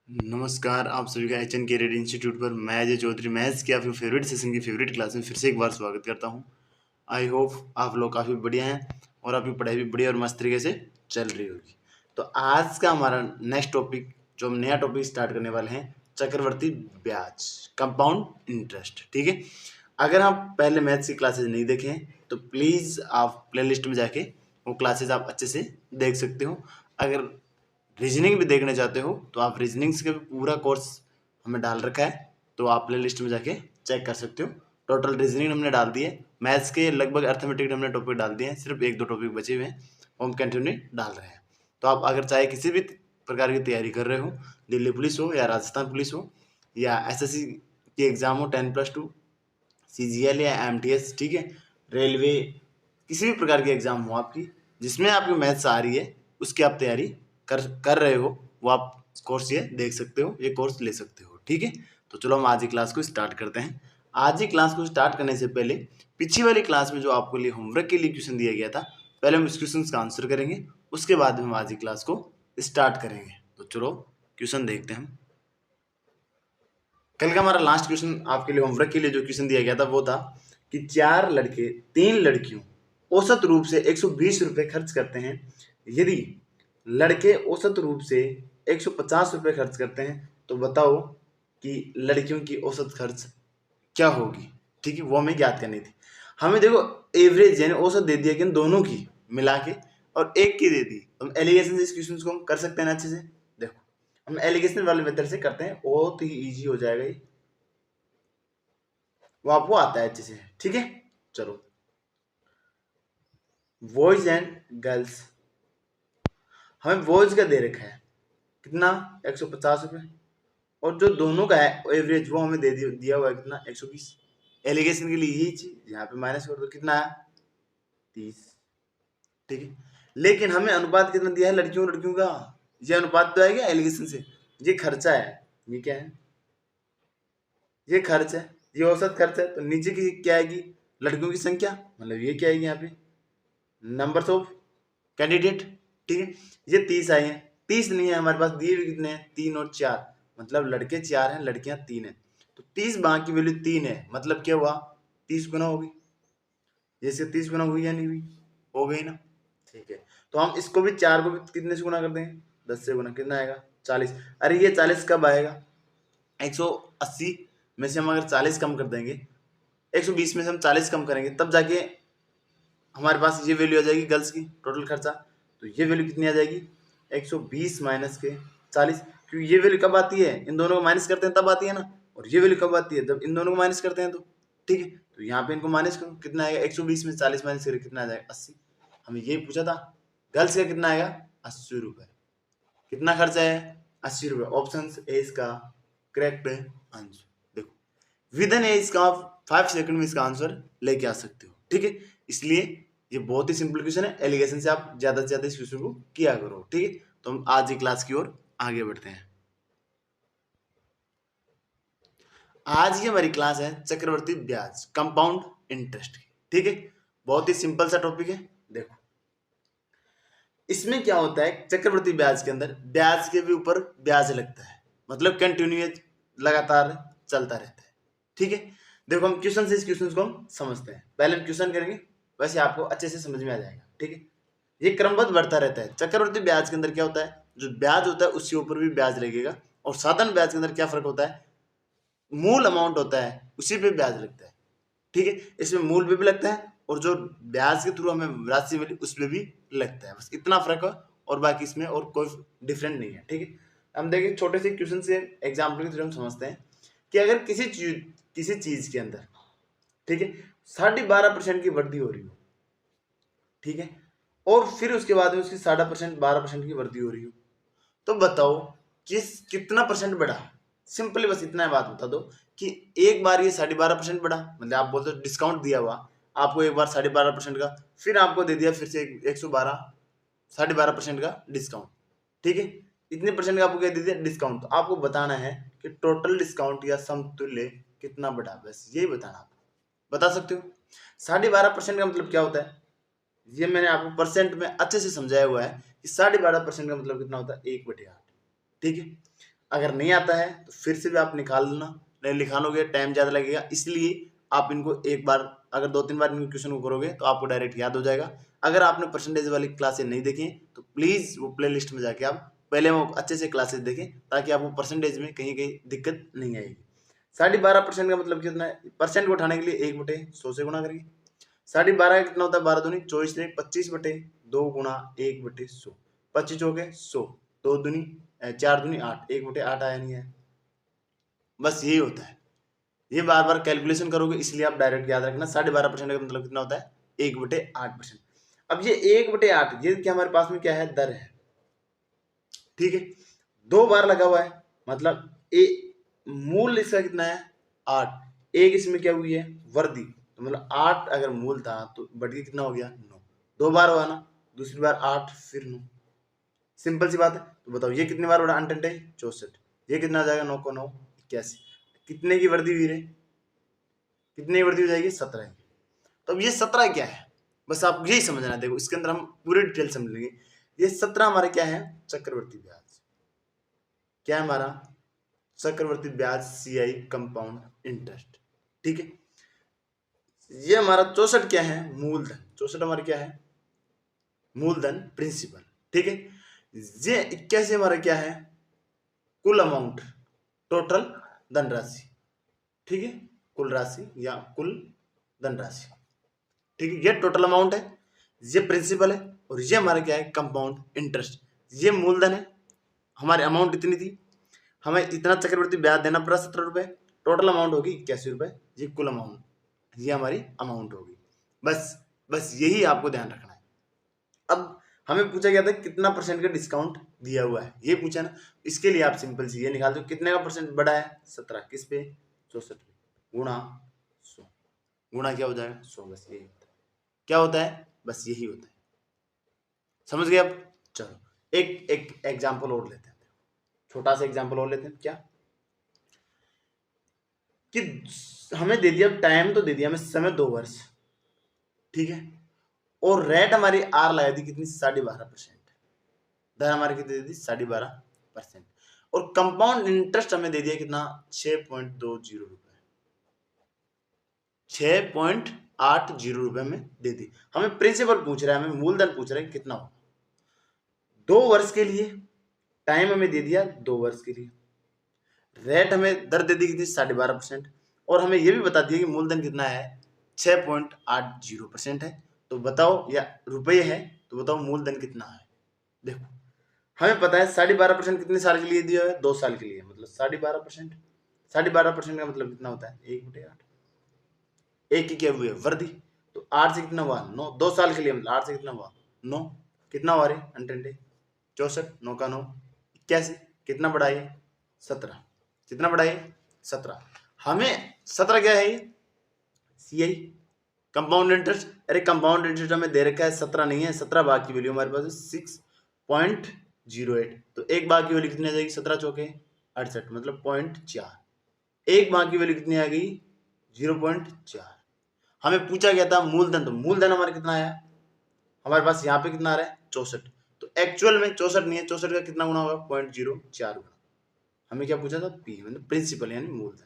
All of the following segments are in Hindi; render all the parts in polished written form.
नमस्कार, आप सभी का एचएन कैरियर इंस्टीट्यूट पर मैं अजय चौधरी मैथ्स की आपकी फेवरेट सेशन की फेवरेट क्लास में फिर से एक बार स्वागत करता हूं। आई होप आप लोग काफ़ी बढ़िया हैं और आपकी पढ़ाई भी बढ़िया और मस्त तरीके से चल रही होगी। तो आज का हमारा नेक्स्ट टॉपिक जो हम नया टॉपिक स्टार्ट करने वाले हैं, चक्रवर्ती ब्याज, कंपाउंड इंटरेस्ट। ठीक है, अगर आप पहले मैथ्स की क्लासेज नहीं देखें तो प्लीज़ आप प्लेलिस्ट में जाके वो क्लासेज आप अच्छे से देख सकते हो। अगर रीजनिंग भी देखना चाहते हो तो आप रीजनिंग्स का भी पूरा कोर्स हमें डाल रखा है, तो आप प्ले लिस्ट में जाके चेक कर सकते हो। टोटल रीजनिंग हमने डाल दिए, मैथ्स के लगभग अर्थमेटिक हमने टॉपिक डाल दिए हैं, सिर्फ एक दो टॉपिक बचे हुए हैं वो हम कंटिन्यू डाल रहे हैं। तो आप अगर चाहे किसी भी प्रकार की तैयारी कर रहे हो, दिल्ली पुलिस हो या राजस्थान पुलिस हो या एसएससी की एग्ज़ाम हो 10+2, सीजीएल या एमटीएस, ठीक है, रेलवे, किसी भी प्रकार की एग्ज़ाम हो आपकी जिसमें आपकी मैथ्स आ रही है, उसकी आप तैयारी कर रहे हो, वो आप कोर्स ये देख सकते हो, ये कोर्स ले सकते हो। ठीक है, तो चलो हम आज की क्लास को स्टार्ट करते हैं। आज की क्लास को स्टार्ट करने से पहले पिछली वाली क्लास में जो आपको लिए होमवर्क के लिए क्वेश्चन दिया गया था, पहले हम इस क्वेश्चन का आंसर करेंगे, उसके बाद हम आज की क्लास को स्टार्ट करेंगे। तो चलो क्वेश्चन देखते हैं हम। कल का हमारा लास्ट क्वेश्चन आपके लिए होमवर्क के लिए जो क्वेश्चन दिया गया था वो था कि 4 लड़के 3 लड़कियों औसत रूप से 120 रुपये खर्च करते हैं। यदि लड़के औसत रूप से 150 रुपये खर्च करते हैं तो बताओ कि लड़कियों की औसत खर्च क्या होगी। ठीक है, वो हमें ज्ञात करनी थी। हमें देखो एवरेज यानी औसत दे दिया कि इन दोनों की मिला के और एक की दे दी, हम एलिगेशन से इस क्वेश्चन को हम कर सकते हैं ना अच्छे से। देखो हम एलिगेशन वाले मेथड से करते हैं, बहुत ही ईजी हो जाएगा ये, वो आपको आता है अच्छे से। ठीक है, चलो बॉयज एंड गर्ल्स, हमें बॉयज का दे रखा है कितना 150 रुपये, और जो दोनों का है एवरेज वो हमें दिया हुआ है कितना 120। एलिगेशन के लिए यही चीज यहाँ पे माइनस कर दो, कितना है 30। ठीक है, लेकिन हमें अनुपात कितना दिया है लड़कियों लड़कियों का, ये अनुपात तो आएगा एलिगेशन से। ये खर्चा है, ये क्या है, ये खर्च है, ये औसत खर्च है, तो नीचे की क्या आएगी लड़कियों की संख्या, मतलब ये क्या आएगी यहाँ पे नंबर्स ऑफ कैंडिडेट। ठीक है, ये 30 आए हैं, 30 नहीं है हमारे पास, दिए हुए कितने हैं 3 और 4, मतलब लड़के 4 हैं लड़कियां 3 हैं, तो 30 भाग की वैल्यू 3 है, मतलब क्या हुआ 30 गुना होगी। जैसे 30 गुना हुई या नहीं हुई, हो गई ना। ठीक है, तो हम इसको भी 4 को भी कितने से गुना कर देंगे 10 से गुना, कितना आएगा 40। अरे ये 40 कब आएगा 180 में से हम अगर 40 कम कर देंगे, 120 में से हम 40 कम करेंगे तब जाके हमारे पास ये वैल्यू आ जाएगी गर्ल्स की टोटल खर्चा। तो ये वैल्यू कितनी आ जाएगी 120 माइनस के 40, क्योंकि ये वैल्यू कब आती है इन दोनों को माइनस करते हैं तब आती है ना, और ये वैल्यू कब आती है जब इन दोनों को माइनस करते हैं तो। ठीक है, तो यहाँ पे इनको माइनस करो, कितना आएगा 120 में 40 माइनस करें कितना आ जाएगा 80। हमें यही पूछा था, गर्ल्स का कितना आएगा 80 रुपये। कितना खर्चा है 80 रुपये, ऑप्शन ए इसका करेक्ट आंसर। देखो विद इन ए इसका आप 5 सेकंड में इसका आंसर लेके आ सकते हो। ठीक है, इसलिए ये बहुत ही सिंपल क्वेश्चन है, एलिगेशन से आप ज्यादा से ज्यादा इस क्वेश्चन को किया करो। ठीक है, तो हम आज की क्लास की ओर आगे बढ़ते हैं। आज की हमारी क्लास है चक्रवर्ती ब्याज, कंपाउंड इंटरेस्ट की। ठीक है, बहुत ही सिंपल सा टॉपिक है। देखो इसमें क्या होता है, चक्रवर्ती ब्याज के अंदर ब्याज के भी ऊपर ब्याज लगता है, मतलब कंटिन्यूस लगातार चलता रहता है। ठीक है, देखो हम क्वेश्चन से इस क्वेश्चन को हम समझते हैं। पहले हम क्वेश्चन करेंगे, वैसे आपको अच्छे से समझ में आ जाएगा। ठीक है, ये क्रमबद्ध बढ़ता रहता है। चक्रवर्ती ब्याज के अंदर क्या होता है, जो ब्याज होता है उसके ऊपर भी ब्याज लगेगा, और साधारण ब्याज के अंदर क्या फर्क होता है, मूल अमाउंट होता है उसी पे ब्याज लगता है। ठीक है, इसमें मूल पे भी लगता है और जो ब्याज के थ्रू हमें राशि मिली उस पर भी लगता है, बस इतना फर्क है, और बाकी इसमें और कोई डिफरेंट नहीं है। ठीक है, हम देखिए छोटे से क्वेश्चन से एग्जाम्पल के थ्रू हम समझते हैं कि अगर किसी चीज के अंदर, ठीक है, 12.5% की वृद्धि हो रही हो, ठीक है, और फिर उसके बाद में उसकी 12% की वृद्धि हो रही हो, तो बताओ कितना परसेंट बढ़ा। सिंपली बस इतना बात बता दो कि एक बार ये 12.5% बढ़ा, मतलब आप बोलते हो डिस्काउंट दिया हुआ आपको एक बार 12.5% का, फिर आपको दे दिया फिर से 112 12.5% का डिस्काउंट। ठीक है, इतने परसेंट का आपको क्या दे दिया डिस्काउंट, तो आपको बताना है कि टोटल डिस्काउंट या समतुल्य कितना बढ़ा, बस यही बताना। आप बता सकते हो 12.5% का मतलब क्या होता है, ये मैंने आपको परसेंट में अच्छे से समझाया हुआ है कि 12.5% का मतलब कितना होता है 1/8। ठीक है, अगर नहीं आता है तो फिर से भी आप निकाल लेना, नहीं निकालोगे टाइम ज़्यादा लगेगा, इसलिए आप इनको एक बार अगर 2-3 बार इन क्वेश्चन को करोगे तो आपको डायरेक्ट याद हो जाएगा। अगर आपने परसेंटेज वाली क्लासेस नहीं देखी तो प्लीज़ वो प्ले लिस्ट में जाके आप पहले वो अच्छे से क्लासेस देखें, ताकि आपको परसेंटेज में कहीं कहीं दिक्कत नहीं आएगी। 12.5% का मतलब कितना है? परसेंट को उठाने के लिए 1/100 से गुणा करिए। 12.5 का कितना होता है? 12 दूनी 24 से 25/2 गुणा 1/100, 25 चौके 100, 2 दूनी 4 दूनी 8, 1/8 आया नहीं है। बस यही होता है, ये बार बार कैलकुलेशन करोगे, इसलिए आप डायरेक्ट याद रखना 12.5% का मतलब कितना होता है? 1/8%। अब ये 1/8 ये क्या हमारे पास में क्या है? दर है, ठीक है। 2 बार लगा हुआ है, मतलब मूल इसका कितना है? 8। एक इसमें क्या हुई है? वर्दी, तो मतलब 8 अगर मूल था तो बढ़ के कितना हो गया? 9। 2 बार हुआ ना, दूसरी बार 8 फिर 9, सिंपल सी बात है। तो बताओ ये कितनी बार बढ़ा? अंटे 64, ये कितना आ जाएगा? 9 को 9 81। कितने की वर्दी हुई रे? कितने की वर्दी हो जाएगी? 17 की। तो अब ये 17 क्या है? बस आप यही समझना है। देखो इसके अंदर हम पूरे डिटेल समझ लेंगे। ये 17 हमारे क्या है? चक्रवर्ती ब्याज। क्या है हमारा? चक्रवर्ती ब्याज, CI कंपाउंड इंटरेस्ट, ठीक है। ये हमारा 64 क्या है? मूलधन। 64 हमारा क्या है? मूलधन, प्रिंसिपल, ठीक है। ये 81 हमारा क्या है? कुल अमाउंट, टोटल धनराशि, ठीक है। कुल राशि या कुल धनराशि, ठीक है। ये टोटल अमाउंट है, ये प्रिंसिपल है, और ये हमारा क्या है? Compound interest. ये मूलधन है, हमारी अमाउंट इतनी थी, हमें इतना चक्रवृद्धि ब्याज देना पड़ा 17 रुपए, टोटल अमाउंट होगी 81 रुपए, ये कुल अमाउंट, ये हमारी अमाउंट होगी। बस यही आपको ध्यान रखना है। अब हमें पूछा गया था कितना परसेंट का डिस्काउंट दिया हुआ है, ये पूछा ना। इसके लिए आप सिंपल सी ये निकाल दो, कितने का परसेंट बढ़ा है? 17 किस पे? 64 पे, गुणा 100, गुणा क्या हो जाएगा? 100। बस यही होता है। क्या होता है? बस यही होता है। समझ गए? अब चलो एक एग्जाम्पल और लेते हैं, छोटा सा एग्जाम्पल और लेते हैं। क्या कि हमें दे दिया, टाइम तो दे दिया हमें, समय 2 वर्ष, ठीक है। और रेट हमारी आर लगा दी कितनी? 12.5%। दर हमारी कितनी दे दी? 12.5%। और कंपाउंड इंटरेस्ट हमें दे दिया कितना? 6.20 रुपए, 6.80 रुपए में दे दी। हमें प्रिंसिपल पूछ रहा है, हमें मूलधन पूछ रहा है कितना होगा। 2 वर्ष के लिए टाइम हमें दे दिया, 2 वर्ष के लिए रेट हमें दर दे दी कितनी? 12.5%। और हमें यह भी बता दिया कि मूलधन कितना है? 6.80% है। तो बताओ, या रुपये है तो बताओ मूलधन कितना है? देखो हमें पता है 12.5% कितने साल के लिए दिया है? 2 साल के लिए, मतलब 12.5%। 12.5% का मतलब कितना होता है? 1/8। एक की क्या हुई है? वर्दी। तो 8 से कितना हुआ? 9। 2 साल के लिए मतलब 8 से कितना हुआ? 9। कितना हुआ रे? अंटे 64, 9 का 9 81। कितना बढ़ाइए? 17। कितना बढ़ाइए? 17। हमें 17 क्या है? ये CI कंपाउंड इंटरेस्ट। अरे कंपाउंड इंटरेस्ट हमें दे रखा है 17 नहीं है, 17 भाग की वैल्यू हमारे पास है 6.08। तो एक भाग की वैल्यू कितनी आ जाएगी? 17 चौके 68, मतलब 0.4। एक भाग की वैल्यू कितनी आ गई? 0.4। हमें पूछा गया था मूलधन, तो मूलधन हमारा कितना आया? हमारे पास यहाँ पे कितना आ रहा है? 64। तो एक्चुअल में 64 नहीं है, 64 का कितना गुना होगा? 0.04 गुना। हमें क्या पूछा था? P मतलब प्रिंसिपल यानी मूलधन,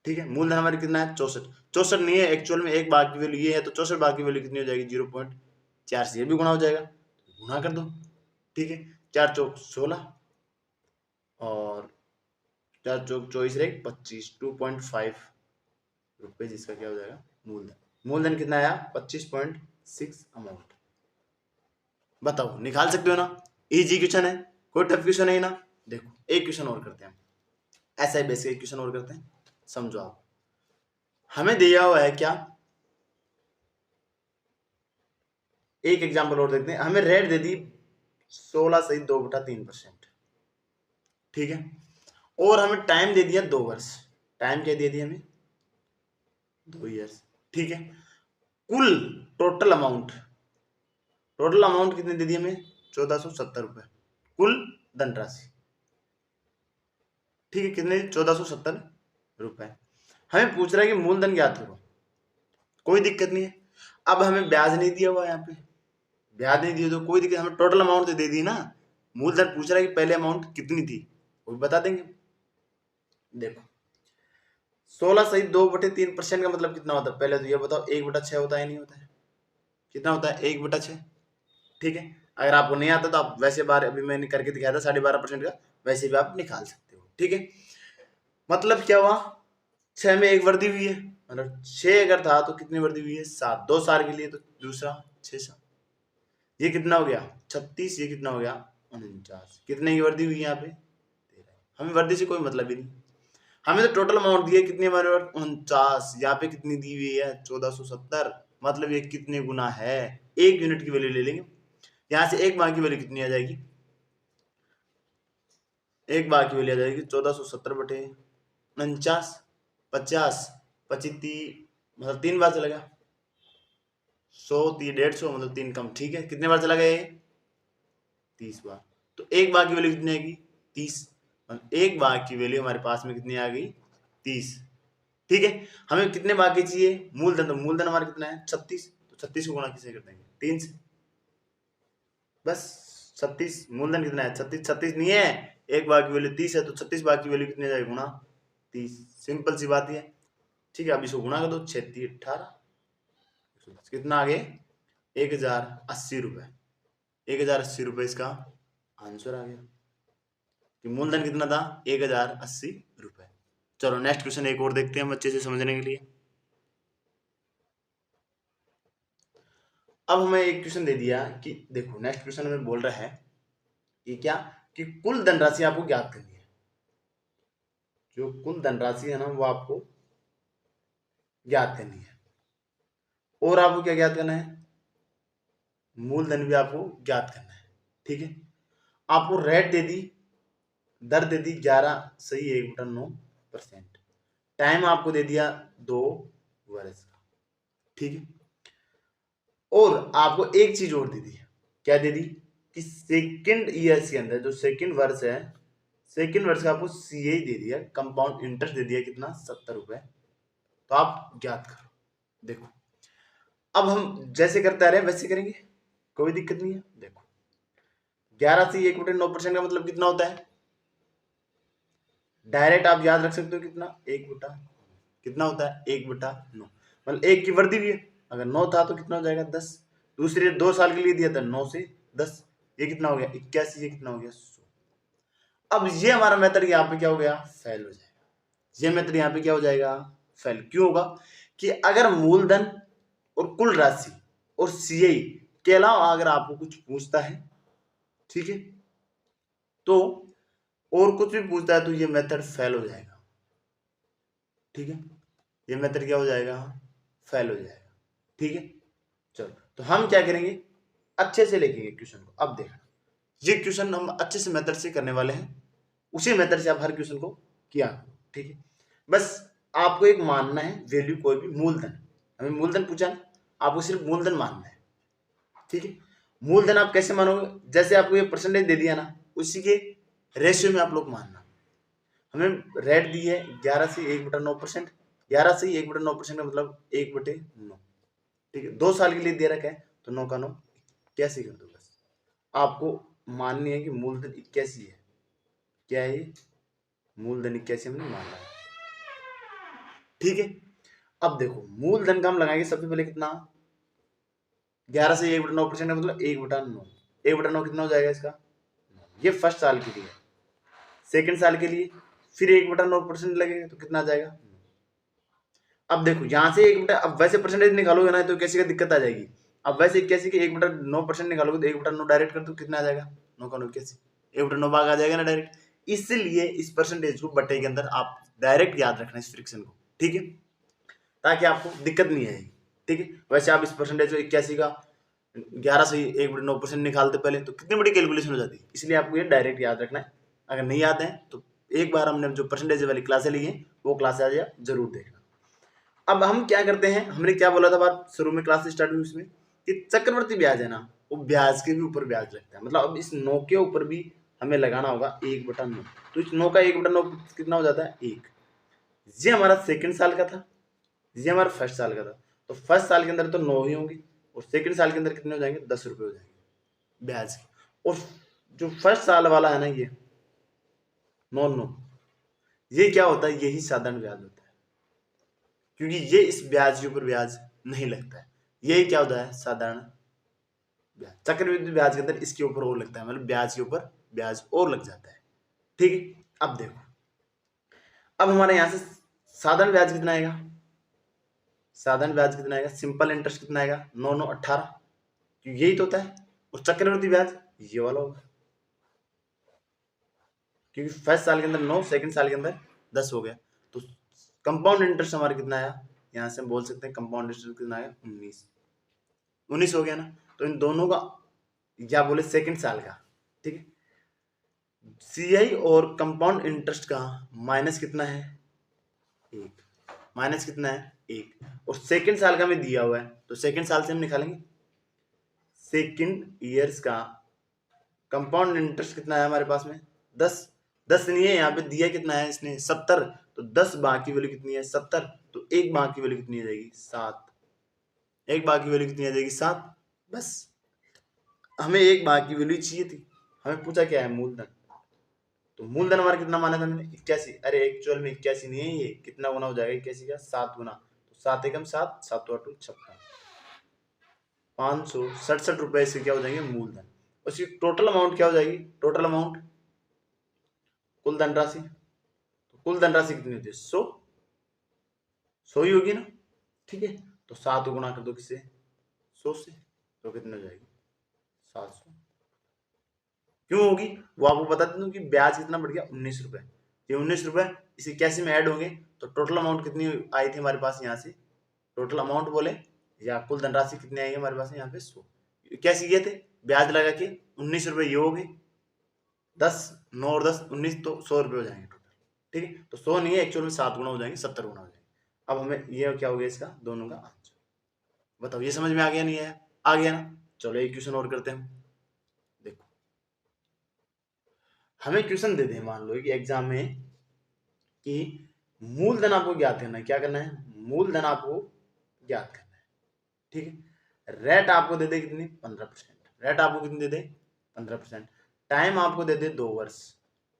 ठीक है। मूलधन हमारे कितना है? 64। 64 नहीं है एक्चुअल में, एक भाग की वैल्यू ये है, तो 64 भाग की वैल्यू कितनी हो जाएगी? 0.4 से ये भी गुणा हो जाएगा, गुणा कर दो, ठीक है। 4 चौक 16 और 4 चौक 24 रहे 25, 2.5 रुपए, जिसका क्या हो जाएगा? मूलधन। मूलधन कितना आया? 25.6 अमाउंट। बताओ निकाल सकते हो ना? इजी क्वेश्चन है, कोई टफ क्वेश्चन है ना। देखो एक क्वेश्चन और करते हैं, ऐसा ही बेसिक क्वेश्चन और करते हैं, समझो आप। हमें दिया हुआ है क्या? एक एग्जांपल और देखते हैं। हमें रेट दे दी 16.2/3%, ठीक है। और हमें टाइम दे दिया 2 वर्ष। टाइम क्या दे दिया हमें? 2 ईयर्स, ठीक है। कुल टोटल अमाउंट, टोटल अमाउंट कितने दे दी हमें? 1470 रुपए, कुल धनराशि, ठीक है। कितने? 1470 रुपए। हमें पूछ रहा है कि मूलधन ज्ञात करो, कोई दिक्कत नहीं है। अब हमें ब्याज नहीं दिया हुआ, यहाँ पे ब्याज नहीं दिया तो कोई दिक्कत, हमें टोटल अमाउंट तो दे दी ना। मूलधन पूछ रहा है कि पहले अमाउंट कितनी थी, वो भी बता देंगे। देखो 16 सही 2/3% का मतलब कितना होता है, पहले तो ये बताओ। 1/6 होता है नहीं होता है? कितना होता है 1/6? ठीक है, अगर आपको नहीं आता तो आप वैसे बार अभी मैंने करके दिखाया था 12.5% का, वैसे भी आप निकाल सकते हो। ठीक है, मतलब क्या हुआ, 6 में 1 वर्दी हुई है, मतलब 6 अगर था तो कितनी वर्दी हुई है 7, 2 साल के लिए तो दूसरा 6 साल। ये कितना हो गया 36, ये कितना हो गया 49। कितने की वर्दी हुई यहाँ पे 13। हमें वर्दी से कोई मतलब ही नहीं, हमें तो टोटल अमाउंट दिया कितनी हमारे 49, यहाँ पे कितनी दी हुई है 1470, मतलब ये कितने गुना है, 1 यूनिट की वैल्यू ले लेंगे। यहाँ से एक भाग की वैल्यू कितनी आ जाएगी, एक भाग की वैल्यू आ जाएगी 1470/49, 50 25 मतलब 3 बार चलेगा, 100 150 मतलब 3 कम। ठीक है, कितने बार चला गया ये 30 बार। तो एक भाग की वैल्यू कितनी आएगी 30, मतलब एक भाग की वैल्यू हमारे पास में कितनी आ गई 30। ठीक है, हमें कितने भाग के चाहिए मूलधन, तो मूलधन हमारा कितना है 36, तो 36 को गुणा किससे कर देंगे 3 से, बस 36। मूलधन कितना है 36, 36 नहीं है, एक भाग की वैल्यू 30 है, तो 36 भाग की वैल्यू कितनी जाएगी गुणा 30, सिंपल सी बात है। ठीक है, अब इसको गुणा कर दो 36 18, कितना आ गए 1080 रुपए, 1080 रुपए इसका आंसर आ गया कि मूलधन कितना था 1080 रुपए। चलो नेक्स्ट क्वेश्चन एक और देखते हैं हम अच्छे से समझने के लिए। अब हमें एक क्वेश्चन दे दिया कि देखो नेक्स्ट क्वेश्चन हमें बोल रहा है कि क्या, कि कुल धनराशि आपको ज्ञात करनी है। जो कुल धनराशि है ना वो आपको ज्ञात करनी है, और आपको क्या ज्ञात करना है, मूलधन भी आपको ज्ञात करना है। ठीक है, आपको रेट दे दी, दर दे दी 11 सही 1/9%, टाइम आपको दे दिया 2 वर्ष का। ठीक है, और आपको एक चीज और दे दी, क्या दे दी, कि सेकेंड ईयर के अंदर जो सेकेंड वर्ष है, सेकेंड वर्ष का आपको सीए दे दिया, कंपाउंड इंटरेस्ट दे दिया कितना 70 रुपए, तो आप ज्ञात करो। देखो अब हम जैसे करते आ रहे हैं वैसे करेंगे, कोई दिक्कत नहीं है। देखो 11 से 1/9% का मतलब कितना होता है, डायरेक्ट आप याद रख सकते हो कितना 1/कितना होता है 1/9, मतलब 1 की वर्दी भी है, अगर 9 था तो कितना हो जाएगा 10, दूसरे 2 साल के लिए दिया था 9 से 10, ये कितना हो गया 81, ये कितना हो गया 100। अब ये हमारा मेथड यहाँ पे क्या हो गया फेल हो जाएगा, ये मेथड यहाँ पे क्या हो जाएगा फेल। क्यों होगा, कि अगर मूलधन और कुल राशि और सीआई के अलावा अगर आपको कुछ पूछता है, ठीक है, तो और कुछ भी पूछता है तो ये मेथड फेल हो जाएगा। ठीक है, ये मेथड क्या हो जाएगा फेल हो जाएगा। ठीक है, चलो तो हम क्या करेंगे अच्छे से लिखेंगे क्वेश्चन को। अब देखना ये क्वेश्चन हम अच्छे से मेथड से करने वाले हैं, उसी मेथड से आप हर क्वेश्चन को किया करो। ठीक है, बस आपको एक मानना है वैल्यू, कोई भी मूलधन, हमें मूलधन पूछा ना, आपको सिर्फ मूलधन मानना है। ठीक है, मूलधन आप कैसे मानोगे, जैसे आपको ये परसेंटेज दे दिया ना, उसी के रेशियो में आप लोग मानना। हमें रेट दी है 11 से 1/9%, 11 से 1/9% का मतलब 1/9। ठीक है, 2 साल के लिए दे रखा है तो 9 का 9 81 कर दो बस। आपको माननी है कि मूलधन 81 है, क्या है ये मूलधन 81 हमने मान रहा है। ठीक है, अब देखो मूलधन का हम लगाएंगे सबसे पहले कितना 11 से 1/9% का मतलब 1/9, 1/9 कितना हो जाएगा इसका, ये फर्स्ट साल के लिए, सेकंड साल के लिए फिर 1/9% लगेगा तो कितना आ जाएगा। अब देखो यहाँ से अब वैसे परसेंटेज निकालोगे ना तो कैसे का दिक्कत आ जाएगी, अब वैसे 81 के 1/9% निकालोगे तो 1/9 डायरेक्ट कर दो कितना आ जाएगा 9 का 9 81, 1/9 भाग आ जाएगा ना डायरेक्ट। इसलिए इस परसेंटेज को बट्टे के अंदर आप डायरेक्ट याद रखना इस फ्रिक्शन को। ठीक है, ताकि आपको दिक्कत नहीं आएगी। ठीक है, वैसे आप इस परसेंटेज को 81 का 11 से 1/9% निकालते पहले तो कितनी बड़ी कैलकुलेशन हो जाती है, इसलिए आपको ये डायरेक्ट याद रखना है। अगर नहीं याद है तो एक बार हमने जो परसेंटेज वाली क्लासें ली हैं वो क्लास आज जरूर देखना। अब हम क्या करते हैं, हमने क्या बोला था बात शुरू में क्लास स्टार्ट हुई उसमें, कि चक्रवर्ती ब्याज है ना वो ब्याज के भी ऊपर ब्याज लगता है, मतलब अब इस 9 के ऊपर भी हमें लगाना होगा 1/9, तो इस 9 का 1/9 कितना हो जाता है 1। ये हमारा सेकंड साल का था, ये हमारा फर्स्ट साल का था, तो फर्स्ट साल के अंदर तो 9 ही होंगे और सेकंड साल के अंदर कितने हो जाएंगे 10 रुपए हो जाएंगे ब्याज के। और जो फर्स्ट साल वाला है ना नो, ये क्या होता है, यही साधारण ब्याज होता है, क्योंकि ये इस ब्याज के ऊपर ब्याज नहीं लगता है। यही क्या होता है, साधारण ब्याज। चक्रवृद्धि ब्याज के अंदर इसके ऊपर और लगता है, मतलब ब्याज के ऊपर ब्याज और लग जाता है। ठीक है, अब देखो, अब हमारे यहां से साधारण ब्याज कितना आएगा, साधारण ब्याज कितना आएगा, सिंपल इंटरेस्ट कितना आएगा, 9, 9, 18, क्योंकि यही तो होता है। और चक्रवृद्धि ब्याज ये वाला होगा, क्योंकि फर्स्ट साल के अंदर 9, सेकंड साल के अंदर 10 हो गया। तो कंपाउंड इंटरेस्ट हमारा कितना आया, यहां से हम बोल सकते हैं कंपाउंड इंटरेस्ट कितना आया, 19 हो गया ना। तो इन दोनों का या बोले सेकंड साल का, ठीक है, सीआई और कंपाउंड इंटरेस्ट का माइनस कितना है, 1, माइनस कितना है, 1, और सेकंड साल का हमें दिया हुआ है, तो सेकंड साल से हम निकालेंगे। सेकंड ईयर्स का कंपाउंड इंटरेस्ट कितना है हमारे पास में, 10 नहीं है, यहाँ पे दिया कितना है इसने, 70, तो 10 बार की वैल्यू कितनी है, 70, तो एक बार की वैल्यू कितनी आ जाएगी, 7, एक बार की वैल्यू कितनी आ जाएगी, 7। बस हमें एक बार की वैल्यू चाहिए थी, हमें पूछा क्या है, मूलधन। तो मूलधन हमारा कितना माना था मैंने, 81। अरे एक्चुअल में 81 नहीं है, ये कितना गुना हो जाएगा 81 का, 7 गुना, तो 7 एकम 7, 7 8 56, 567 रुपए से क्या हो जाएंगे मूलधन। उसकी टोटल अमाउंट क्या हो जाएगी, टोटल अमाउंट, कुल धनराशि, तो कुल धनराशि कितनी होती है, 100 ही होगी ना। ठीक है, तो 7 गुना कर दो किससे, 100 से, तो कितनी हो जाएगी, 700। क्यों होगी, वो आपको बता दूं कि ब्याज कितना बढ़ गया, 19 रुपए। ये 19 रुपए इसे कैसे में ऐड होंगे, तो टोटल अमाउंट कितनी आई थी हमारे पास यहाँ से, टोटल अमाउंट बोले या कुल धनराशि कितनी आई हमारे पास यहाँ पे, 100। कैसे किए थे, ब्याज लगा के 19 रुपए ये हो गए, 10, 9 और 10 19, तो 100 रुपए हो जाएंगे टोटल। ठीक है, तो 100 नहीं है, एक्चुअल में 7 गुना हो जाएंगे, 70 गुना हो जाएंगे। अब हमें ये क्या हो गया इसका, दोनों का आंसर। बताओ ये समझ में आ गया, नहीं आया, आ गया ना। चलो एक क्वेश्चन और करते हैं। देखो, हमें क्वेश्चन दे दे मान लो कि एग्जाम में कि मूलधन आपको ज्ञात करना है, क्या करना है, मूलधन आपको ज्ञात करना है। ठीक है, रेट आपको दे दे कितनी, 15%, रेट आपको कितनी दे दे, 15%, टाइम आपको दे दे 2 वर्ष,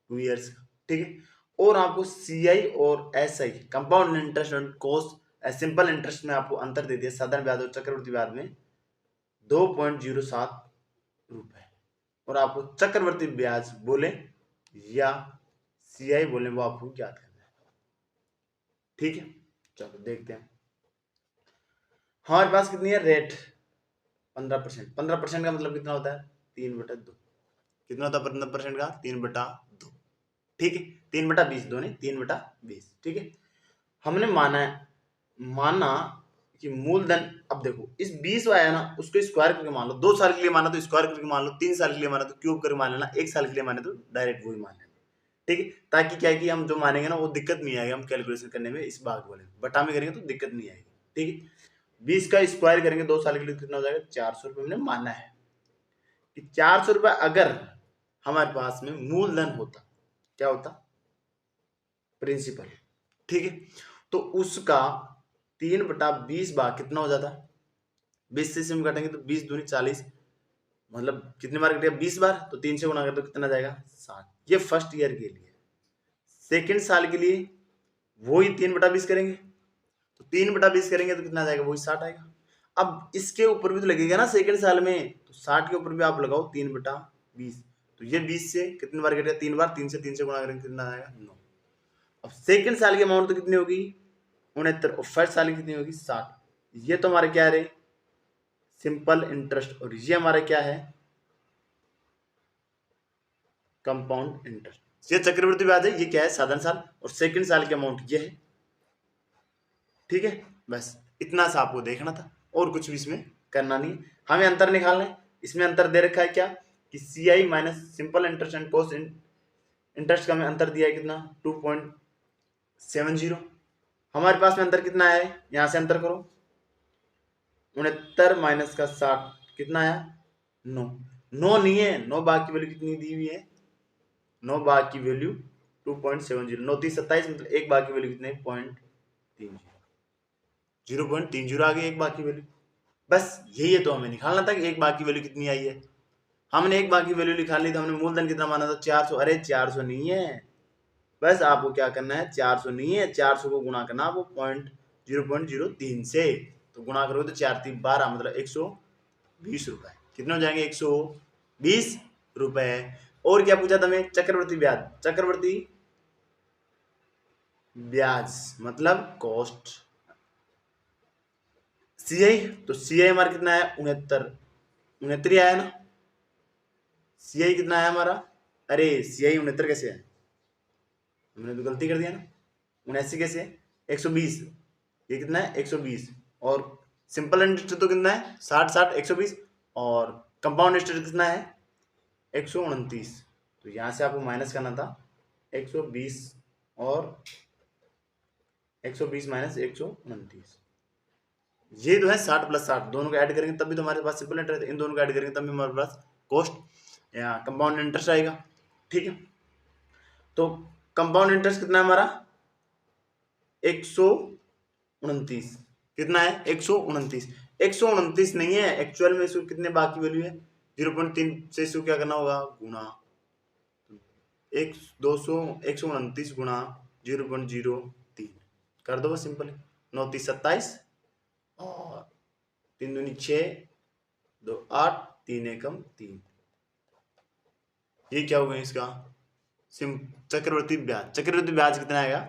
2 ईयर्स का। ठीक है, और आपको सीआई और SI compound interest and cost simple interest में आपको अंतर दे दिया, साधारण ब्याज और चक्रवृद्धि ब्याज में 2.07 रुपए, और आपको चक्रवृद्धि ब्याज बोले या सीआई बोले वो आपको ज्ञात करना है। ठीक है, चलो देखते हैं। हमारे पास कितनी है रेट, 15%, 15% का मतलब कितना होता है, 3/2, कितना होता है 15% का, 3/2। ठीक है, 3/20, दो नहीं, 3/20। ठीक है, हमने माना कि मूलधन, अब देखो इस 20 आया ना, उसको स्क्वायर करके मान लो, 2 साल के लिए माना तो स्क्वायर करके मान लो, 3 साल के लिए माना तो क्यूब करके मान लेना, 1 साल के लिए माने तो डायरेक्ट वही मान लेना। ठीक है, ताकि क्या है कि हम जो मानेंगे ना वो दिक्कत नहीं आएगी, हम कैलकुलेशन करने में इस भाग वाले बटा में करेंगे तो दिक्कत नहीं आएगी। ठीक है, 20 का स्क्वायर करेंगे 2 साल के लिए कितना हो जाएगा, 400 रुपये। हमने माना है कि 400 रुपये अगर हमारे पास में मूलधन होता, क्या होता, प्रिंसिपल। ठीक है, तो उसका 3/20 भाग कितना हो जाता, 20 से हम काटेंगे तो 20 दूनी 40, मतलब कितने बार कटेगा, 20 बार, तो 3 से गुना कर तो कितना जाएगा, 60। ये फर्स्ट ईयर के लिए। सेकेंड साल के लिए वही 3/20 करेंगे, तो 3/20 करेंगे तो कितना आ जाएगा, वही 60 आएगा। अब इसके ऊपर भी तो लगेगा ना सेकंड साल में, तो 60 के ऊपर भी आप लगाओ 3/20, तो ये 20 से कितनी बार कटेगा, 3 बार, 3 से गुना करेंगे कितना आएगा, 9। अब सेकंड साल की अमाउंट तो कितनी होगी, 69, और फर्स्ट साल की कितनी होगी, 60। ये तो हमारे क्या है, सिंपल इंटरेस्ट, और ये हमारा क्या है, कंपाउंड इंटरेस्ट। ये चक्रवृद्धि ब्याज है, ये क्या है, साधारण साल, और सेकंड साल की अमाउंट ये है। ठीक है, बस इतना सा आपको देखना था, और कुछ भी इसमें करना नहीं। हमें अंतर निकालना है, इसमें अंतर दे रखा है क्या, कि C I minus simple interest and cost interest का हमें अंतर दिया है कितना, 2.70। हमारे पास में अंतर कितना है, यहां से अंतर करो, 69 माइनस का 60 कितना आया, 9। 9 नहीं है, 9 भाग की वैल्यू कितनी दी हुई है, 9 भाग की वैल्यू 2.70, 9 3 27, मतलब एक भाग की वैल्यू कितनी है, 0.30, 0.30 आ गई एक बार की वैल्यू। बस यही है, तो हमें निकालना था कि एक बार की वैल्यू कितनी आई है। हमने एक बार की वैल्यू निकाल ली, तो हमने मूलधन कितना माना था, 400। अरे 400 नहीं है, बस आपको क्या करना है, 400 नहीं है, 400 को गुणा करना आपको 0.03 से, तो गुणा करोगे तो 4 3 12 मतलब 120 रुपए। कितने हो जाएंगे, 120 रुपए। और क्या पूछा था मैं, चक्रवर्ती ब्याज, चक्रवर्ती ब्याज मतलब कॉस्ट। सीआई, तो सीआई हमारा कितना है, 69 ही आया ना। सीआई कितना है हमारा, अरे सीआई 69 कैसे है, हमने तो गलती कर दिया ना। 79 कैसे है, 120, ये कितना है 120। और सिंपल इंटरेस्ट तो कितना है 60 60 120, और कंपाउंड इंटरेस्ट कितना है 129। तो यहाँ से आपको माइनस करना था 120 और 120 माइनस 129। ये जो है 60 प्लस 60 दोनों को ऐड करेंगे तब भी तो हमारे पास सिंपल इंटरेस्ट, इन दोनों को ऐड करेंगे तब भी हमारे पास कॉस्ट या कंपाउंड इंटरेस्ट आएगा। ठीक है, तो कंपाउंड इंटरेस्ट कितना है हमारा 129, कितना है 129। 129 नहीं है एक्चुअल में, इसको कितने बाकी वैल्यू है 0.3 से, इसको क्या करना होगा गुणा, 129 गुणा 0.03 कर दो बस सिंपल, 9 3 27 और 3 दूनी 6 2 8 3 एकम 3। ये क्या होगा इसका चक्रवर्ती ब्याज, चक्रवर्ती ब्याज कितना आएगा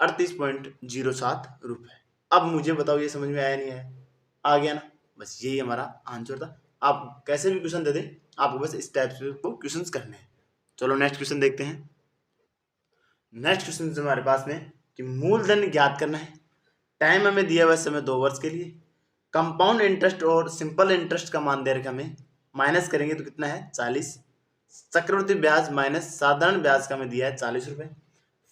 38.07 रुपए। अब मुझे बताओ ये समझ में आया नहीं है, आ गया ना, बस यही हमारा आंसर था। आप कैसे भी क्वेश्चन दे दें, आपको बस इस टाइप से को क्वेश्चंस करने हैं। चलो नेक्स्ट क्वेश्चन देखते हैं। नेक्स्ट क्वेश्चन हमारे पास में कि मूलधन ज्ञात करना है, टाइम हमें दिया हुआ समय 2 वर्ष के लिए, कंपाउंड इंटरेस्ट और सिंपल इंटरेस्ट का मान दे रखा हमें, माइनस करेंगे तो कितना है 40, चक्रवृद्धि ब्याज माइनस साधारण ब्याज का हमें दिया है 40 रुपए,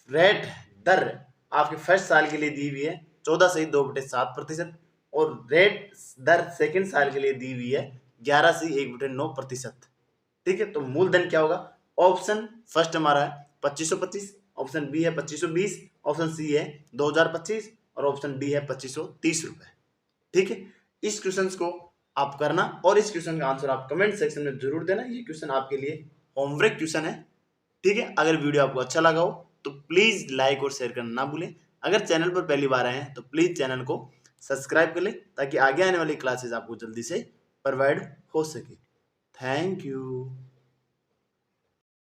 रेट दर आपके फर्स्ट साल के लिए दी हुई है 14 से 2/7%, और रेट दर सेकंड साल के लिए दी हुई है 11 से 1/9%। ठीक है, तो मूलधन क्या होगा, ऑप्शन फर्स्ट हमारा है 2525, ऑप्शन बी है 2520, ऑप्शन सी है 2025 और ऑप्शन डी है 2530 रुपए। ठीक है, इस क्वेश्चन को आप करना और इस क्वेश्चन का आंसर आप कमेंट सेक्शन में जरूर देना। ये क्वेश्चन आपके लिए होमवर्क क्वेश्चन है। ठीक है, अगर वीडियो आपको अच्छा लगा हो तो प्लीज लाइक और शेयर करना ना भूलें। अगर चैनल पर पहली बार आए हैं तो प्लीज चैनल को सब्सक्राइब कर लें ताकि आगे आने वाली क्लासेस आपको जल्दी से प्रोवाइड हो सके। Thank you.